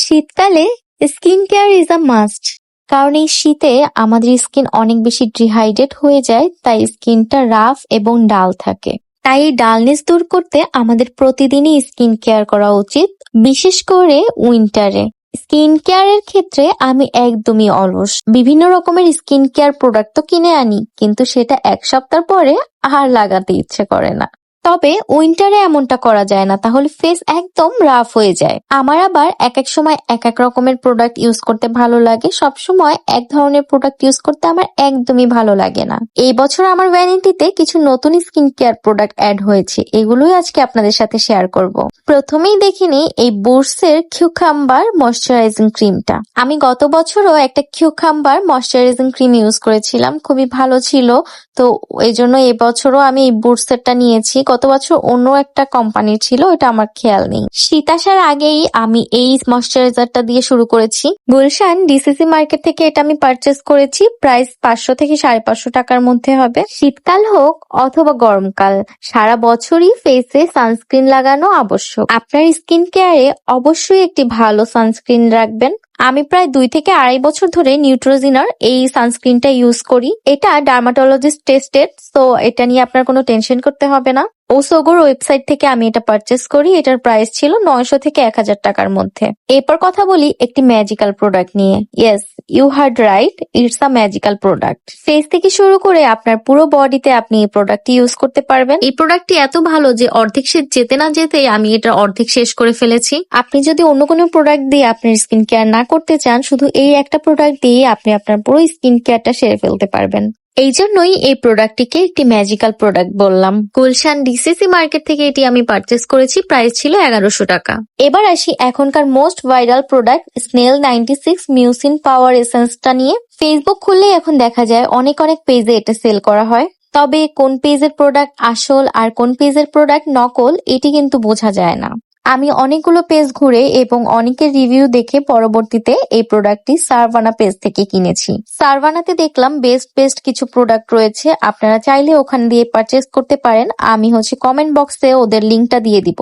শীতকালে skin care is a must. কারণ এই শীতে আমাদের স্কিন অনেক বেশি ডিহাইড্রেট হয়ে যায়, তাই স্কিনটা রাফ এবং ডাল থাকে। তাই এই ডালনেস দূর করতে আমাদের প্রতিদিনই স্কিন কেয়ার করা উচিত, বিশেষ করে উইন্টারে। স্কিন কেয়ারের ক্ষেত্রে আমি একদমই অলস। বিভিন্ন রকমের স্কিন কেয়ার প্রোডাক্ট তো কিনে আনি, কিন্তু সেটা এক সপ্তাহ পরে আর লাগাতে ইচ্ছে করে না। তবে উইন্টারে এমনটা করা যায় না, তাহলে ফেস একদম রাফ হয়ে যায়। আমার আবার এক এক সময় এক এক রকমের প্রোডাক্ট ইউজ করতে ভালো লাগে, সব সময় এক ধরনের প্রোডাক্ট ইউজ করতে আমার একদমই ভালো লাগে না। এই বছর আমার ভ্যানিটিতে কিছু নতুন স্কিন কেয়ার প্রোডাক্ট অ্যাড হয়েছে, এগুলোই আজকে আপনাদের সাথে শেয়ার করব। প্রথমেই দেখিনি এই বুরসের কিউকাম্বার ময়শ্চারাইজিং ক্রিমটা। আমি গত বছরও একটা কিউকাম্বার ময়শ্চারাইজিং ক্রিম ইউজ করেছিলাম, খুবই ভালো ছিল। তো এই জন্য এবছরও আমি এই বুরসেরটা নিয়েছি। গত বছর অন্য একটা কোম্পানির ছিল, এটা আমার খেয়াল নেই। শীত আসার আগেই আমি এই ময়শ্চারাইজারটা দিয়ে শুরু করেছি। গুলশান ডিসিসি মার্কেট থেকে এটা আমি পারচেস করেছি, প্রাইস 500 থেকে 550 টাকার মধ্যে হবে। শীতকাল হোক অথবা গরমকাল, সারা বছরই ফেসে সানস্ক্রিন লাগানো আবশ্যক। আপনার স্কিন কেয়ারে অবশ্যই একটি ভালো সানস্ক্রিন রাখবেন। আমি প্রায় 2 থেকে 2.5 বছর ধরে নিউট্রোজিনার এই সানস্ক্রিনটা ইউজ করি। এটা ডার্মাটোলজিস্ট টেস্টেড, সো এটা নিয়ে আপনার কোনো টেনশন করতে হবে না। ওসোগোর ওয়েবসাইট থেকে আমি এটা পারচেস করি, এটার প্রাইস ছিল 900 থেকে 1000 টাকার মধ্যে। এরপর কথা বলি একটি ম্যাজিক্যাল প্রোডাক্ট নিয়ে। Yes, you heard right, it's a magical product. Face থেকে শুরু করে আপনার পুরো বডিতে আপনি এই প্রোডাক্টটি ইউজ করতে পারবেন। এই প্রোডাক্টটি এত ভালো যে অর্ধেক শেষ যেতে না যেতেই আমি এটা অর্ধেক শেষ করে ফেলেছি। আপনি যদি অন্য কোনো প্রোডাক্ট দিয়ে আপনার স্কিন কেয়ার না করতে চান, শুধু এই একটা প্রোডাক্ট দিয়ে আপনি আপনার পুরো স্কিন কেয়ারটা সেরে ফেলতে পারবেন। এই জন্যই এই প্রোডাক্টটিকে একটি ম্যাজিক্যাল প্রোডাক্ট বললাম। গুলশান ডিসিসি মার্কেট থেকে এটি আমি পারচেস করেছি, প্রাইস ছিল 1100 টাকা। এবার আসি এখনকার most viral product snail 96 mucin power এসেন্সটা নিয়ে। ফেসবুক খুললেই এখন দেখা যায় অনেক পেজে এটা সেল করা হয়। তবে কোন পেজের প্রোডাক্ট আসল আর কোন পেজের প্রোডাক্ট নকল, এটি কিন্তু বোঝা যায় না। আমি অনেকগুলো পেজ ঘুরে এবং অনেকের রিভিউ দেখে পরবর্তীতে এই প্রোডাক্টটি সারভানা পেজ থেকে কিনেছি। সারভানাতে দেখলাম বেস্ট কিছু প্রোডাক্ট রয়েছে, আপনারা চাইলে ওখান দিয়ে পারচেস করতে পারেন। আমি কমেন্ট বক্সে ওদের লিঙ্কটা দিয়ে দিব।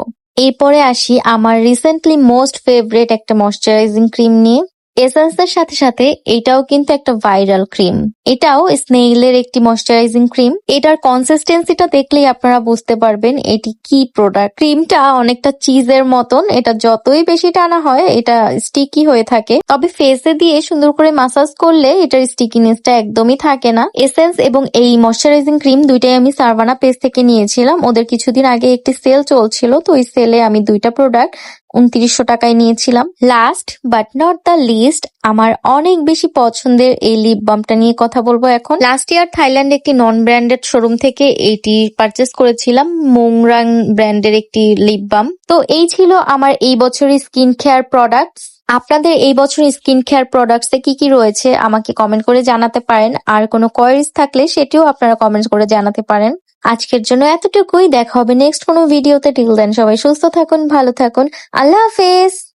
এরপরে আসি আমার রিসেন্টলি মোস্ট ফেভারিট একটা ময়শ্চারাইজিং ক্রিম নিয়ে। এসেন্সের সাথে সাথে এটাও কিন্তু একটা ভাইরাল ক্রিম। এটাও স্নেইলের একটি ময়শ্চারাইজিং ক্রিম। এটার কনসিস্টেন্সিটা দেখলেই আপনারা বুঝতে পারবেন এটি কি প্রোডাক্ট। ক্রিমটা অনেকটা চিজের মতন, এটা যতই বেশি টানা হয় এটা স্টিকি হয়ে থাকে, তবে ফেসে দিয়ে সুন্দর করে মাসাজ করলে এটার স্টিকিনেসটা একদমই থাকে না। এসেন্স এবং এই ময়শ্চারাইজিং ক্রিম দুইটাই আমি সারভানা পেজ থেকে নিয়েছিলাম। ওদের কিছুদিন আগে একটি সেল চলছিল, তো ওই সেলে আমি দুইটা প্রোডাক্ট 2900 টাকায় নিয়েছিলাম। Last but not the least, আমার অনেক বেশি পছন্দের এই লিপ বামটা নিয়ে কথা বলবো এখন। লাস্ট ইয়ার থাইল্যান্ডে একটি নন ব্র্যান্ডেড শোরুম থেকে এইটি পারচেস করেছিলাম, মোংরাং ব্র্যান্ডের একটি লিপ বাম। তো এই ছিল আমার এই বছরের স্কিন কেয়ার প্রোডাক্টস। আপনাদের এই বছর স্কিন কেয়ার প্রোডাক্টসে কি রয়েছে আমাকে কমেন্ট করে জানাতে পারেন, আর কোনো কোয়েরিজ থাকলে সেটিও আপনারা কমেন্ট করে জানাতে পারেন। আজকের জন্য এতটুকুই, দেখা হবে নেক্সট কোনো ভিডিওতে। টিল দেন সবাই সুস্থ থাকুন, ভালো থাকুন, আল্লাহ হাফেজ।